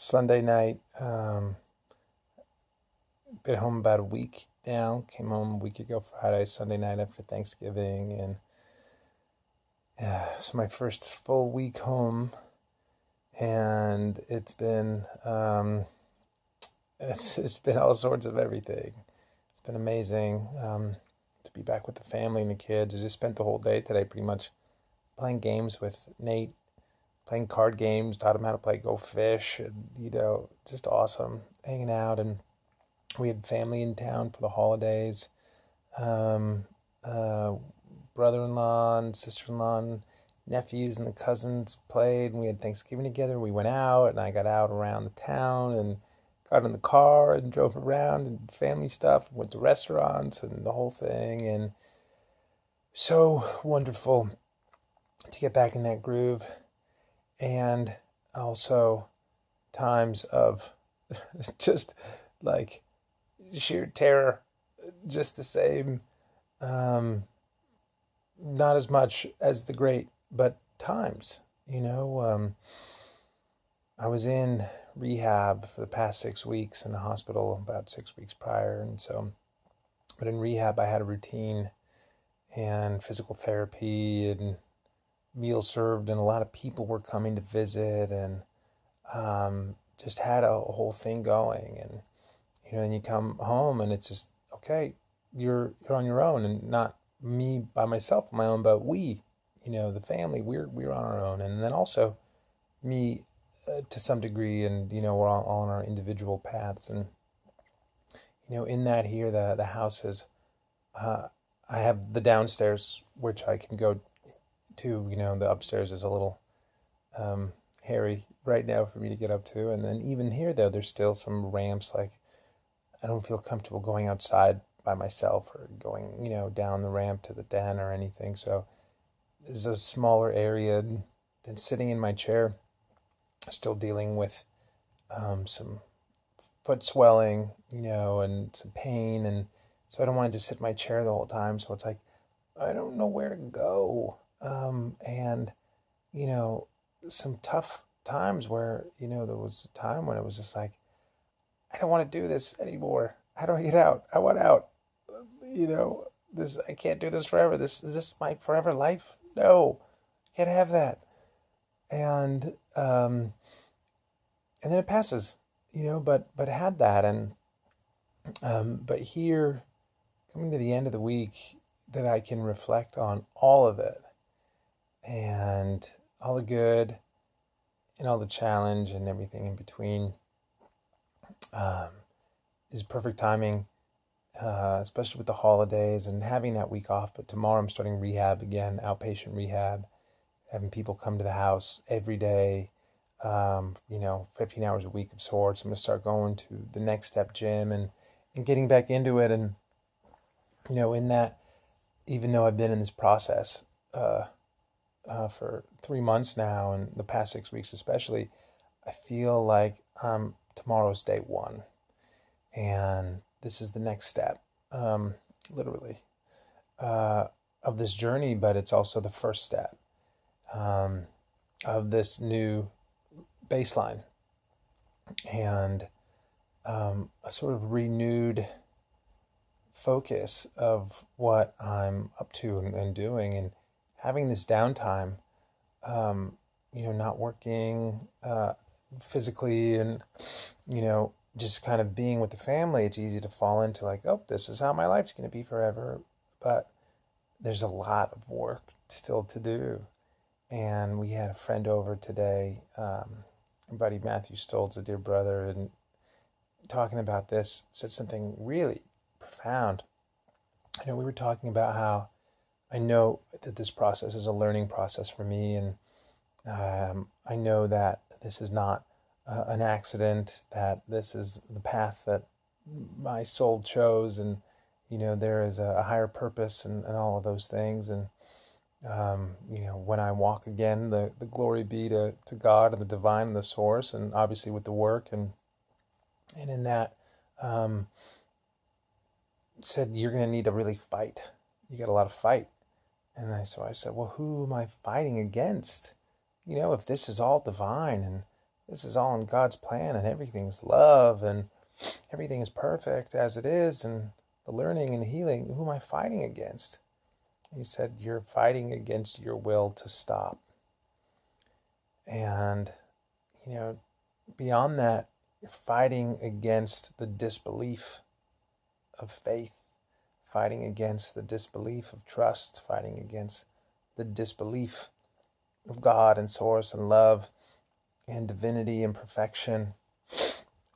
Sunday night. Been home about a week now. Came home a week ago Friday, Sunday night after Thanksgiving, and so my first full week home, and it's been all sorts of everything. It's been amazing to be back with the family and the kids. I just spent the whole day today pretty much playing games with Nate, playing card games, taught him how to play Go Fish, and just awesome hanging out. And we had family in town for the holidays. Um, uh, Brother-in-law and sister-in-law and nephews and the cousins played, and we had Thanksgiving together. We went out, and I got out around the town and got in the car and drove around and family stuff, went to restaurants and the whole thing. And so wonderful to get back in that groove. And also times of just like sheer terror, just the same. Um, Not as much as the great, but times. I was in rehab for the past 6 weeks, in the hospital about 6 weeks prior, and so, but in rehab I had a routine and physical therapy and meals served, and a lot of people were coming to visit, and just had a whole thing going. And and you come home and it's just okay. You're on your own, and not me by myself on my own, but the family, we're on our own. And then also me, to some degree, and we're all on our individual paths. And in that, here the house is, I have the downstairs which I can go to. The upstairs is a little hairy right now for me to get up to. And then even here, though, there's still some ramps. Like, I don't feel comfortable going outside by myself or going, down the ramp to the den or anything. So there's a smaller area than sitting in my chair, still dealing with some foot swelling, and some pain. And so I don't want to just sit in my chair the whole time. So it's like, I don't know where to go. And, some tough times where, there was a time when it was just like, I don't want to do this anymore. How do I get out? I want out. I can't do this forever. Is this my forever life? No, I can't have that. And and then it passes, but I had that. And but here, coming to the end of the week, that I can reflect on all of it, and all the good and all the challenge and everything in between, um, is perfect timing, especially with the holidays and having that week off. But tomorrow I'm starting rehab again, outpatient rehab, having people come to the house every day, 15 hours a week of sorts. I'm going to start going to the Next Step gym, and getting back into it. And, in that, even though I've been in this process for 3 months now, and the past 6 weeks especially, I feel like tomorrow's day one. And this is the next step, literally, of this journey, but it's also the first step um, of this new baseline, and a sort of renewed focus of what I'm up to and doing, and having this downtime, not working physically, and, just kind of being with the family. It's easy to fall into like, oh, this is how my life's going to be forever. But there's a lot of work still to do. And we had a friend over today, our buddy Matthew Stoltz, a dear brother, and talking about this, said something really profound. We were talking about how I know that this process is a learning process for me, and I know that this is not an accident, that this is the path that my soul chose, and there is a higher purpose, and all of those things. And when I walk again, the glory be to God and the divine and the source, and obviously with the work, and in that, um, said, you're going to need to really fight. You got a lot of fight. And so I said, well, who am I fighting against? If this is all divine, and this is all in God's plan and everything's love and everything is perfect as it is, and the learning and healing, who am I fighting against? He said, you're fighting against your will to stop. And, beyond that, you're fighting against the disbelief of faith, fighting against the disbelief of trust, fighting against the disbelief of God and source and love and divinity and perfection.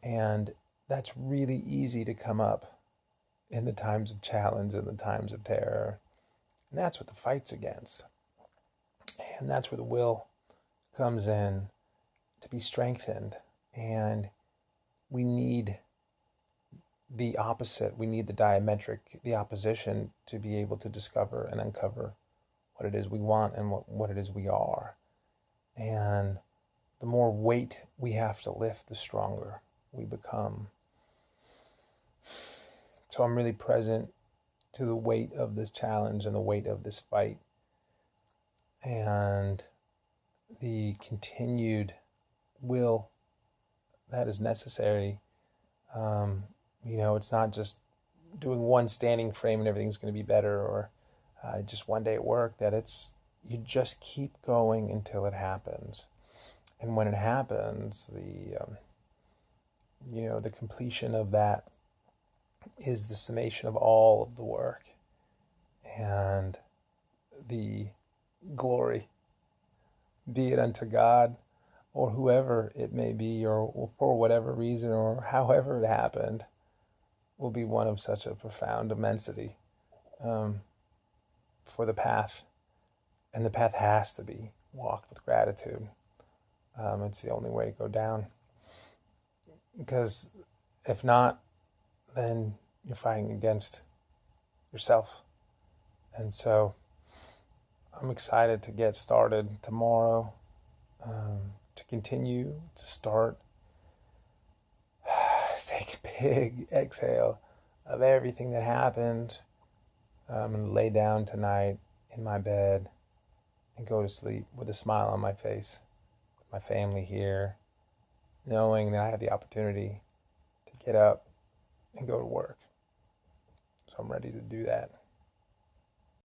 And that's really easy to come up in the times of challenge and the times of terror. And that's what the fight's against. And that's where the will comes in to be strengthened. And we need the opposite. We need the diametric, the opposition, to be able to discover and uncover what it is we want and what it is we are. And the more weight we have to lift, the stronger we become. So I'm really present to the weight of this challenge and the weight of this fight, and the continued will that is necessary. It's not just doing one standing frame and everything's going to be better, or just one day at work. That you just keep going until it happens. And when it happens, the completion of that is the summation of all of the work and the glory, be it unto God or whoever it may be, or for whatever reason, or however it happened, will be one of such a profound immensity for the path. And the path has to be walked with gratitude. It's the only way to go down. Because if not, then you're fighting against yourself. And so I'm excited to get started tomorrow, to continue to start. Take a big exhale of everything that happened. I'm going to lay down tonight in my bed and go to sleep with a smile on my face, with my family here, knowing that I have the opportunity to get up and go to work. So I'm ready to do that.